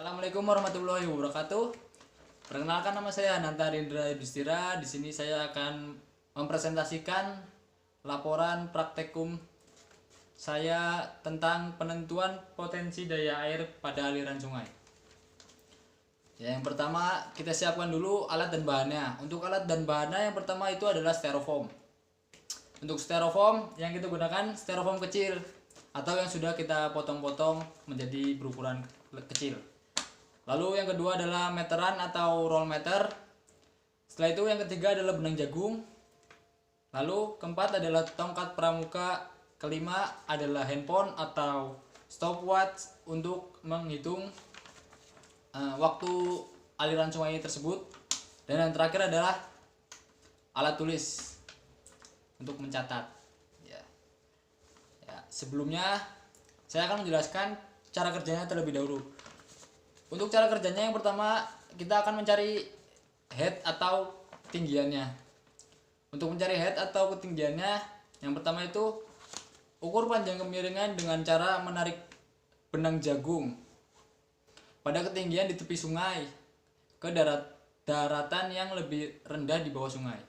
Assalamualaikum warahmatullahi wabarakatuh. Perkenalkan, nama saya Ananta Rindra Yudhistira. Di sini saya akan mempresentasikan laporan praktekum saya tentang penentuan potensi daya air pada aliran sungai. Ya, yang pertama kita siapkan dulu alat dan bahannya. Untuk alat dan bahannya yang pertama itu adalah styrofoam. Untuk styrofoam yang kita gunakan styrofoam kecil atau yang sudah kita potong-potong menjadi berukuran kecil. Lalu yang kedua adalah meteran atau roll meter. Setelah itu yang ketiga adalah benang jagung. Lalu keempat adalah tongkat pramuka. Kelima adalah handphone atau stopwatch untuk menghitung waktu aliran sungai tersebut. Dan yang terakhir adalah alat tulis untuk mencatat. Sebelumnya saya akan menjelaskan cara kerjanya terlebih dahulu. Untuk cara kerjanya yang pertama kita akan mencari head atau ketinggiannya. Untuk mencari head atau ketinggiannya yang pertama itu ukur panjang kemiringan dengan cara menarik benang jagung pada ketinggian di tepi sungai ke daratan yang lebih rendah di bawah sungai.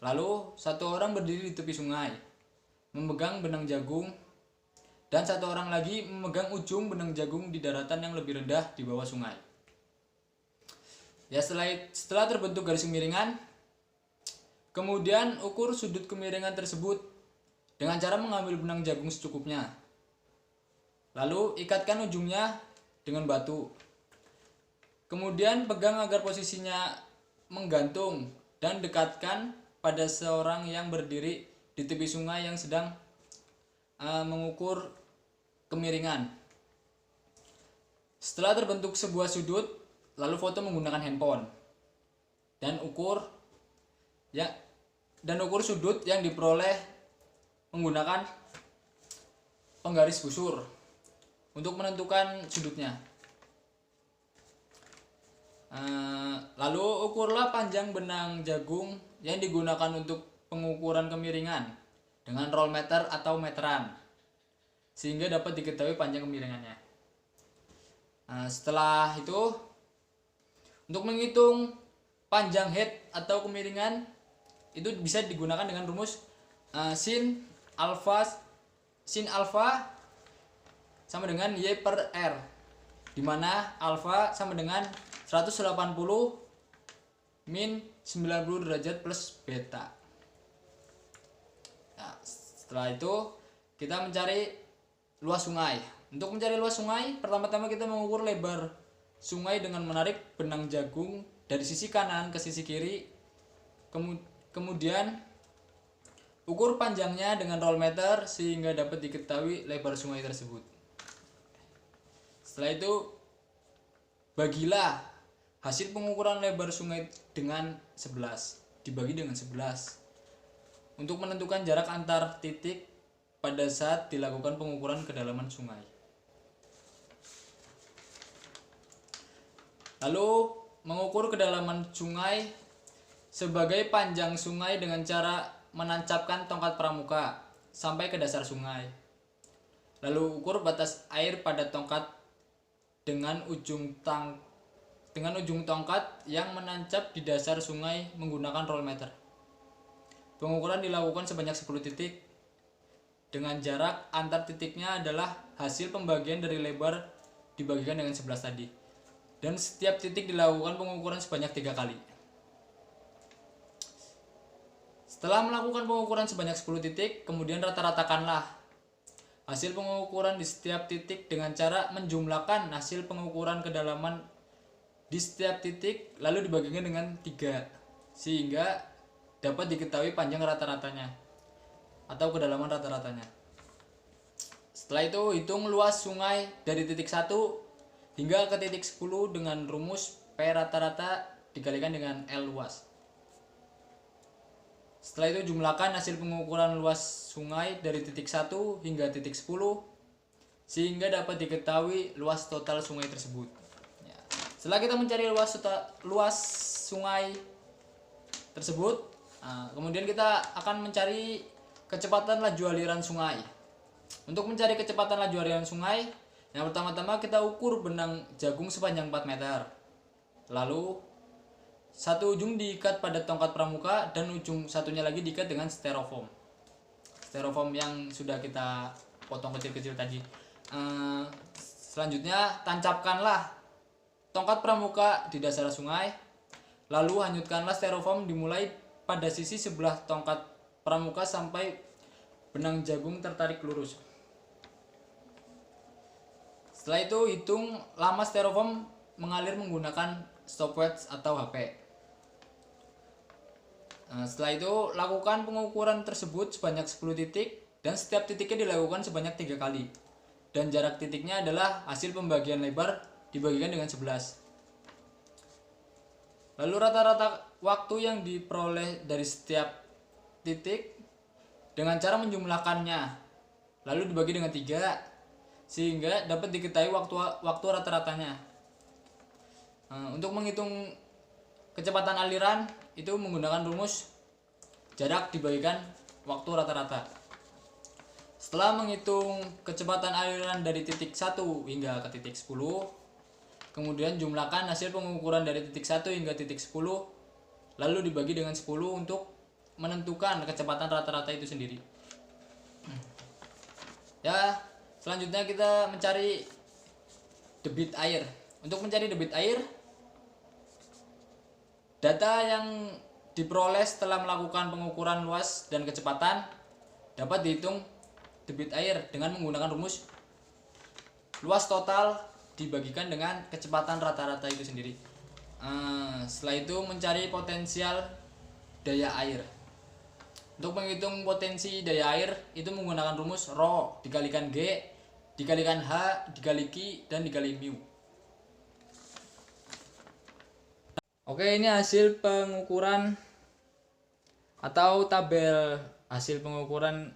Lalu satu orang berdiri di tepi sungai memegang benang jagung dan satu orang lagi memegang ujung benang jagung di daratan yang lebih rendah di bawah sungai. Ya, setelah terbentuk garis kemiringan, kemudian ukur sudut kemiringan tersebut dengan cara mengambil benang jagung secukupnya. Lalu ikatkan ujungnya dengan batu. Kemudian pegang agar posisinya menggantung dan dekatkan pada seorang yang berdiri di tepi sungai yang sedang mengukur kemiringan. Setelah terbentuk sebuah sudut, lalu foto menggunakan handphone dan ukur sudut yang diperoleh menggunakan penggaris busur untuk menentukan sudutnya. Lalu ukurlah panjang benang jagung yang digunakan untuk pengukuran kemiringan dengan roll meter atau meteran sehingga dapat diketahui panjang kemiringannya. Setelah itu untuk menghitung panjang head atau kemiringan itu bisa digunakan dengan rumus sin alpha sama dengan y per r, di mana alpha sama dengan 180 min 90 derajat plus beta. Nah, setelah itu kita mencari luas sungai. Untuk mencari luas sungai, pertama-tama kita mengukur lebar sungai dengan menarik benang jagung dari sisi kanan ke sisi kiri. Kemudian ukur panjangnya dengan roll meter sehingga dapat diketahui lebar sungai tersebut. Setelah itu bagilah hasil pengukuran lebar sungai dengan 11, dibagi dengan 11 untuk menentukan jarak antar titik pada saat dilakukan pengukuran kedalaman sungai. Lalu mengukur kedalaman sungai sebagai panjang sungai dengan cara menancapkan tongkat pramuka sampai ke dasar sungai. Lalu ukur batas air pada tongkat dengan ujung tongkat yang menancap di dasar sungai menggunakan roll meter. Pengukuran dilakukan sebanyak 10 titik dengan jarak antar titiknya adalah hasil pembagian dari lebar dibagikan dengan 11 tadi. Dan setiap titik dilakukan pengukuran sebanyak 3 kali. Setelah melakukan pengukuran sebanyak 10 titik, kemudian rata-ratakanlah hasil pengukuran di setiap titik dengan cara menjumlahkan hasil pengukuran kedalaman di setiap titik lalu dibagikan dengan 3 sehingga dapat diketahui panjang rata-ratanya atau kedalaman rata-ratanya. Setelah itu hitung luas sungai dari titik 1 hingga ke titik 10 dengan rumus P rata-rata dikalikan dengan L luas. Setelah itu jumlahkan hasil pengukuran luas sungai dari titik 1 hingga titik 10 sehingga dapat diketahui luas total sungai tersebut. Setelah kita mencari luas sungai tersebut, kemudian kita akan mencari kecepatan laju aliran sungai. Untuk mencari kecepatan laju aliran sungai, Yang pertama-tama kita ukur benang jagung sepanjang 4 meter. Lalu satu ujung diikat pada tongkat pramuka dan ujung satunya lagi diikat dengan styrofoam. Styrofoam yang sudah kita potong kecil-kecil tadi. Selanjutnya tancapkanlah tongkat pramuka di dasar sungai. Lalu hanyutkanlah styrofoam dimulai pada sisi sebelah tongkat pramuka sampai benang jagung tertarik lurus. Setelah itu hitung lama styrofoam mengalir menggunakan stopwatch atau HP. Setelah itu lakukan pengukuran tersebut sebanyak 10 titik dan setiap titiknya dilakukan sebanyak 3 kali. Dan jarak titiknya adalah hasil pembagian lebar dibagikan dengan 11. Lalu rata-rata waktu yang diperoleh dari setiap titik dengan cara menjumlahkannya lalu dibagi dengan 3 sehingga dapat diketahui waktu rata-ratanya. Untuk menghitung kecepatan aliran itu menggunakan rumus jarak dibagikan waktu rata-rata. Setelah menghitung kecepatan aliran dari titik 1 hingga ke titik 10, kemudian jumlahkan hasil pengukuran dari titik 1 hingga titik 10 lalu dibagi dengan 10 untuk menentukan kecepatan rata-rata itu sendiri. Ya, selanjutnya kita mencari debit air. Untuk mencari debit air, data yang diperoleh setelah melakukan pengukuran luas dan kecepatan dapat dihitung debit air dengan menggunakan rumus luas total dibagikan dengan kecepatan rata-rata itu sendiri. Setelah itu mencari potensial daya air. Untuk menghitung potensi daya air itu menggunakan rumus Rho dikalikan G dikalikan H dikali Q dan dikali mu. Oke, ini hasil pengukuran atau tabel hasil pengukuran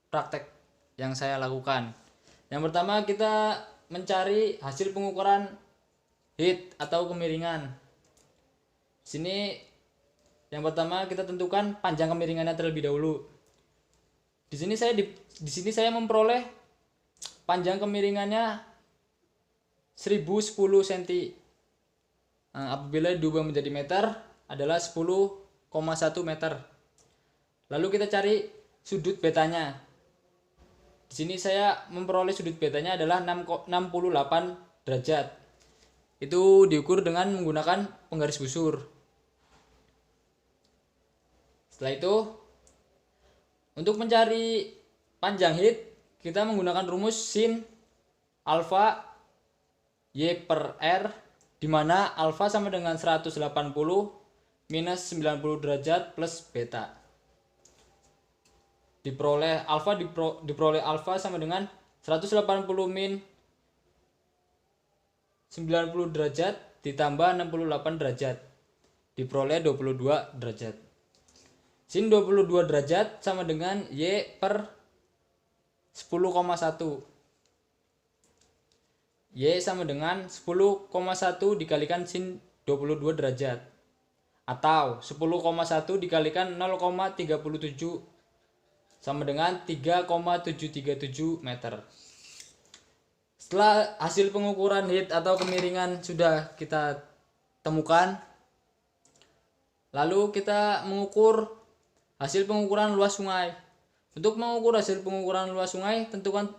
praktek yang saya lakukan. Yang pertama kita mencari hasil pengukuran height atau kemiringan. Sini yang pertama kita tentukan panjang kemiringannya terlebih dahulu. Di sini saya memperoleh panjang kemiringannya 1010 cm. Apabila diubah menjadi meter adalah 10,1 meter. Lalu kita cari sudut betanya. Di sini saya memperoleh sudut betanya adalah 68 derajat. Itu diukur dengan menggunakan penggaris busur. Setelah itu, untuk mencari panjang height, kita menggunakan rumus sin alfa y per r, di mana alfa sama dengan 180 minus 90 derajat plus beta. Diperoleh alfa sama dengan 180 min 90 derajat ditambah 68 derajat. Diperoleh 22 derajat. Sin 22 derajat sama dengan Y per 10,1. Y sama dengan 10,1 dikalikan sin 22 derajat. Atau 10,1 dikalikan 0,37 sama dengan 3,737 meter. Setelah hasil pengukuran height atau kemiringan sudah kita temukan, lalu kita mengukur hasil pengukuran luas sungai. Untuk mengukur hasil pengukuran luas sungai, tentukan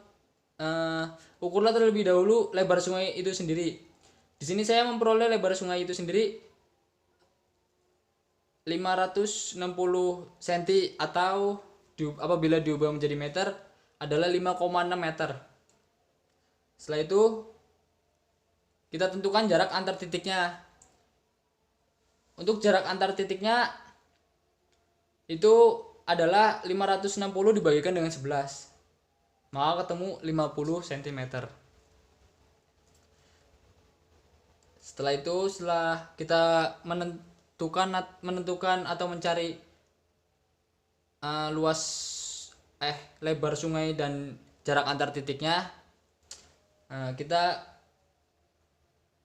ukurlah terlebih dahulu lebar sungai itu sendiri. Di sini saya memperoleh lebar sungai itu sendiri 560 cm atau apabila diubah menjadi meter adalah 5,6 meter. Setelah itu kita tentukan jarak antar titiknya. Untuk jarak antar titiknya itu adalah 560 dibagikan dengan 11. Maka ketemu 50 cm. Setelah itu, setelah kita menentukan atau mencari lebar sungai dan jarak antar titiknya, kita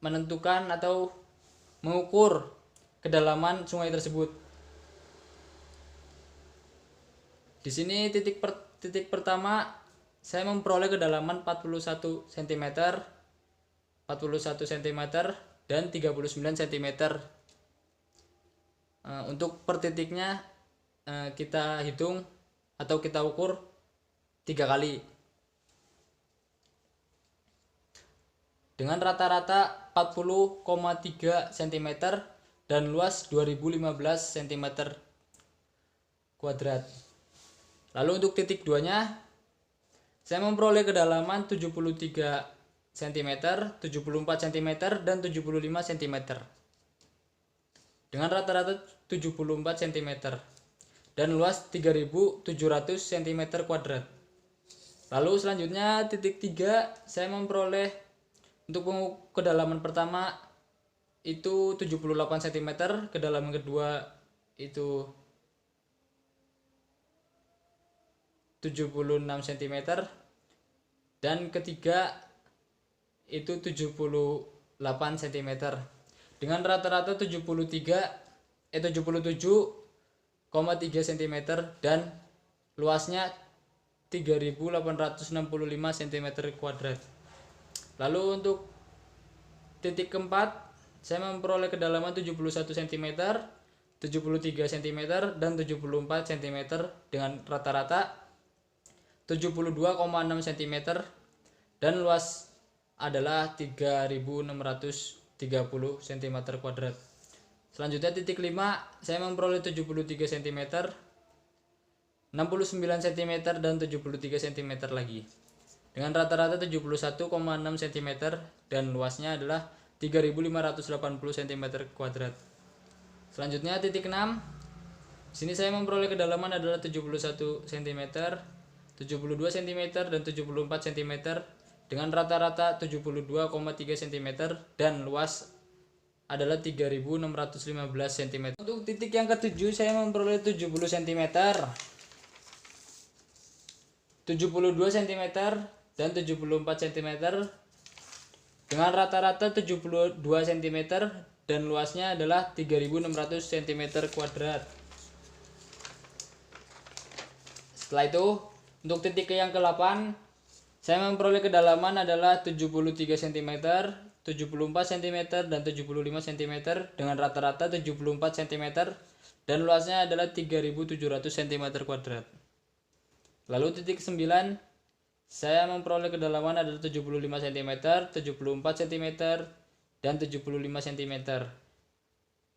menentukan atau mengukur kedalaman sungai tersebut. Di sini titik pertama saya memperoleh kedalaman 41 cm, 41 cm dan 39 cm. Untuk per titiknya kita hitung atau kita ukur 3 kali dengan rata-rata 40,3 cm dan luas 2015 cm kuadrat. Lalu untuk titik 2 nya saya memperoleh kedalaman 73 cm, 74 cm dan 75 cm dengan rata-rata 74 cm dan luas 3700 cm kuadrat. Lalu selanjutnya titik 3 saya memperoleh untuk kedalaman pertama itu 78 cm, kedalaman kedua itu 76 cm dan ketiga itu 78 cm dengan rata-rata 77,3 cm dan luasnya 3865 cm kuadrat. Lalu untuk titik keempat saya memperoleh kedalaman 71 cm, 73 cm dan 74 cm dengan rata-rata 72,6 cm dan luas adalah 3630 cm kuadrat. Selanjutnya titik 5 saya memperoleh 73 cm, 69 cm dan 73 cm lagi dengan rata-rata 71,6 cm dan luasnya adalah 3580 cm kuadrat. Selanjutnya titik 6 sini saya memperoleh kedalaman adalah 71 cm, 72 cm dan 74 cm dengan rata-rata 72,3 cm dan luas adalah 3615 cm. Untuk titik yang ketujuh saya memperoleh 70 cm, 72 cm dan 74 cm dengan rata-rata 72 cm dan luasnya adalah 3600 cm kuadrat. Setelah itu untuk titik yang ke-8 saya memperoleh kedalaman adalah 73 cm, 74 cm dan 75 cm dengan rata-rata 74 cm dan luasnya adalah 3700 cm kuadrat. Lalu titik 9 saya memperoleh kedalaman adalah 75 cm, 74 cm dan 75 cm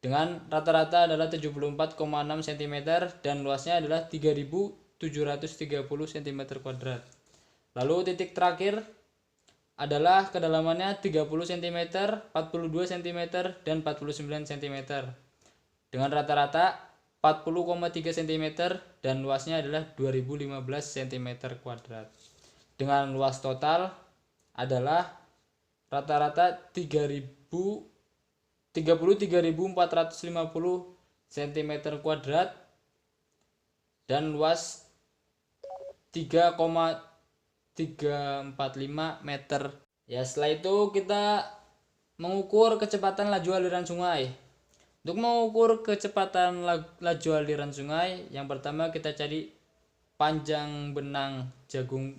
dengan rata-rata adalah 74,6 cm dan luasnya adalah 3730 cm kuadrat. Lalu titik terakhir adalah kedalamannya 30 cm, 42 cm dan 49 cm dengan rata-rata 40,3 cm dan luasnya adalah 2015 cm kuadrat. Dengan luas total adalah rata-rata 33.450 cm kuadrat dan luas 3,345 meter. Ya, setelah itu kita mengukur kecepatan laju aliran sungai. Untuk mengukur kecepatan laju aliran sungai, yang pertama kita cari panjang benang jagung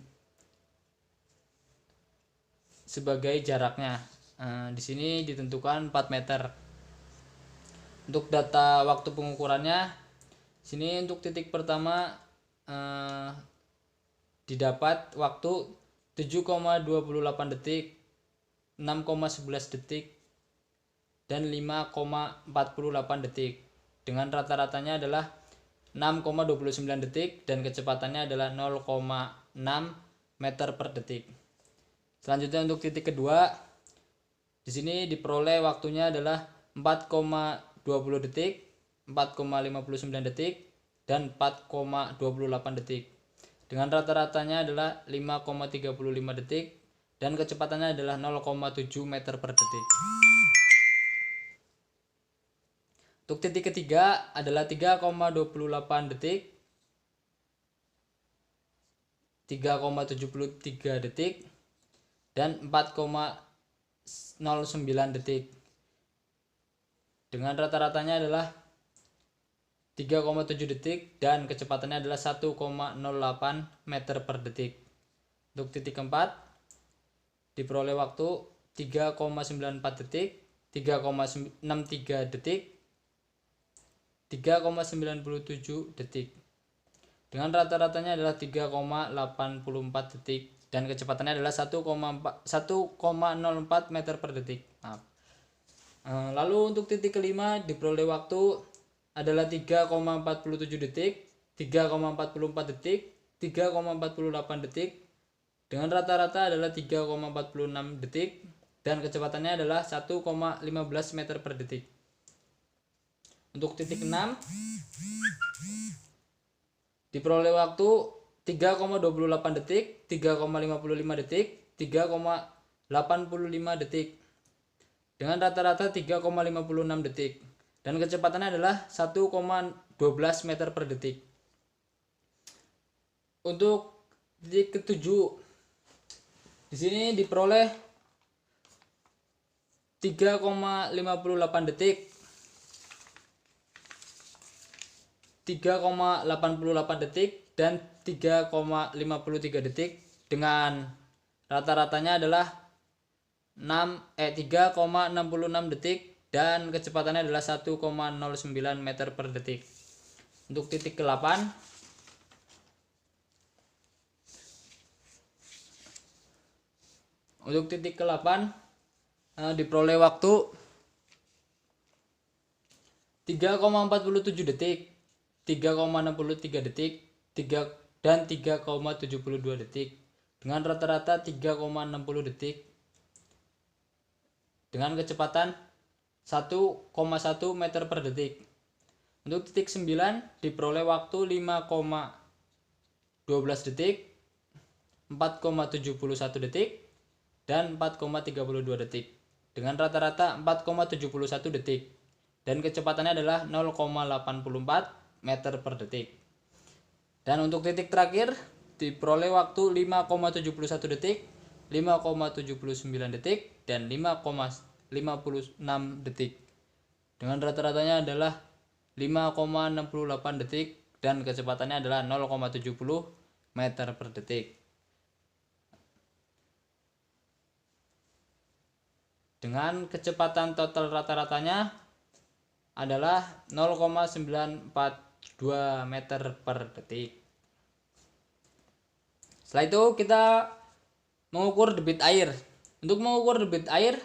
sebagai jaraknya. Di sini ditentukan 4 meter. Untuk data waktu pengukurannya, sini untuk titik pertama didapat waktu 7,28 detik, 6,11 detik dan 5,48 detik dengan rata-ratanya adalah 6,29 detik dan kecepatannya adalah 0,6 meter per detik. Selanjutnya untuk titik kedua di sini diperoleh waktunya adalah 4,20 detik, 4,59 detik dan 4,28 detik dengan rata-ratanya adalah 5,35 detik dan kecepatannya adalah 0,7 meter per detik. Untuk titik ketiga adalah 3,28 detik, 3,73 detik dan 4,09 detik dengan rata-ratanya adalah 3,7 detik dan kecepatannya adalah 1,08 meter per detik. Untuk titik keempat diperoleh waktu 3,94 detik, 3,63 detik, 3,97 detik. Dengan rata-ratanya adalah 3,84 detik dan kecepatannya adalah 1,04 meter per detik. Maaf. Lalu untuk titik kelima diperoleh waktu adalah 3,47 detik, 3,44 detik, 3,48 detik. Dengan rata-rata adalah 3,46 detik dan kecepatannya adalah 1,15 meter per detik. Untuk titik 6 diperoleh waktu 3,28 detik, 3,55 detik, 3,85 detik. Dengan rata-rata 3,56 detik dan kecepatannya adalah 1,12 meter per detik. Untuk titik ketujuh di sini diperoleh 3,58 detik, 3,88 detik dan 3,53 detik dengan rata-ratanya adalah 3,66 detik dan kecepatannya adalah 1,09 meter per detik. Untuk titik ke-8 diperoleh waktu 3,47 detik, 3,63 detik, dan 3,72 detik dengan rata-rata 3,60 detik dengan kecepatan 1,1 meter per detik. Untuk titik 9 diperoleh waktu 5,12 detik, 4,71 detik, dan 4,32 detik dengan rata-rata 4,71 detik dan kecepatannya adalah 0,84 meter per detik. Dan untuk titik terakhir diperoleh waktu 5,71 detik, 5,79 detik, dan 5,56 detik dengan rata-ratanya adalah 5,68 detik dan kecepatannya adalah 0,70 meter per detik. Dengan kecepatan total rata-ratanya adalah 0,942 meter per detik. Setelah itu kita mengukur debit air. Untuk mengukur debit air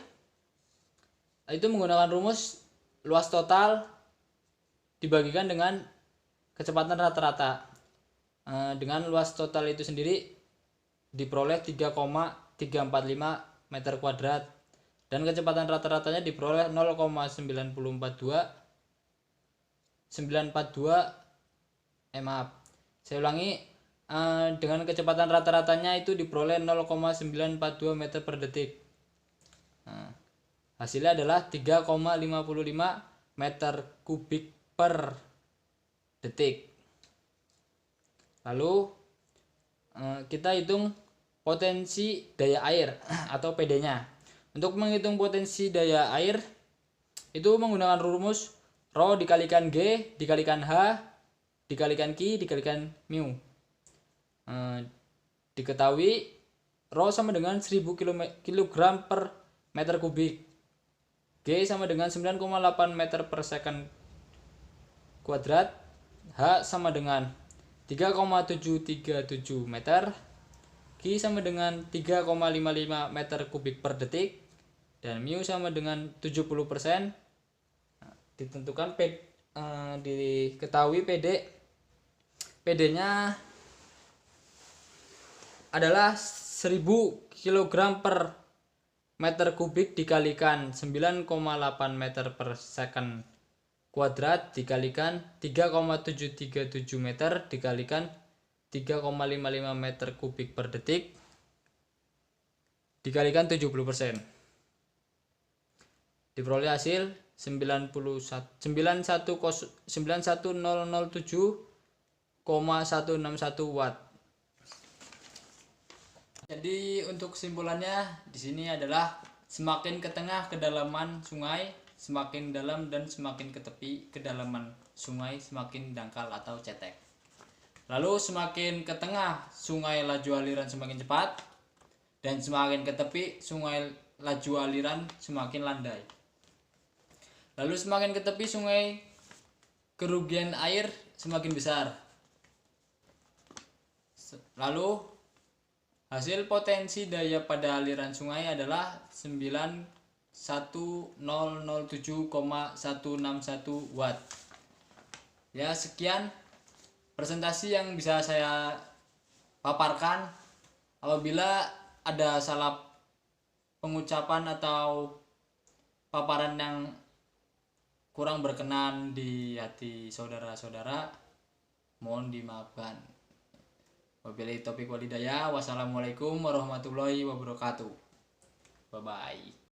itu menggunakan rumus luas total dibagikan dengan kecepatan rata-rata. Dengan luas total itu sendiri diperoleh 3,345 meter kuadrat dan kecepatan rata-ratanya diperoleh 0,942 maaf. Saya ulangi, dengan kecepatan rata-ratanya itu diperoleh 0,942 meter per detik. Hasilnya adalah 3,55 meter kubik per detik. Lalu kita hitung potensi daya air atau PD-nya. Untuk menghitung potensi daya air itu menggunakan rumus Rho dikalikan G dikalikan H dikalikan Q dikalikan mu. Diketahui Rho sama dengan 1000 kg per meter kubik, G sama dengan 9,8 meter per second kuadrat, H sama dengan 3,737 meter, Q sama dengan 3,55 meter kubik per detik, dan mu sama dengan 70%. Ditentukan diketahui PD-nya adalah 1000 kg per meter kubik dikalikan 9,8 meter per second kuadrat dikalikan 3,737 meter dikalikan 3,55 meter kubik per detik dikalikan 70%. Diperoleh hasil 91.167,161 watt. Jadi untuk kesimpulannya di sini adalah semakin ke tengah kedalaman sungai, semakin dalam dan semakin ke tepi kedalaman sungai semakin dangkal atau cetek. Lalu semakin ke tengah sungai laju aliran semakin cepat, dan semakin ke tepi sungai laju aliran semakin landai. Lalu semakin ke tepi sungai kerugian air semakin besar. Lalu hasil potensi daya pada aliran sungai adalah 91007,161 watt. Ya, sekian presentasi yang bisa saya paparkan. Apabila ada salah pengucapan atau paparan yang kurang berkenan di hati saudara-saudara, mohon dimaafkan. Wabillahi taufiq walhidayah. Wassalamualaikum warahmatullahi wabarakatuh. Bye bye.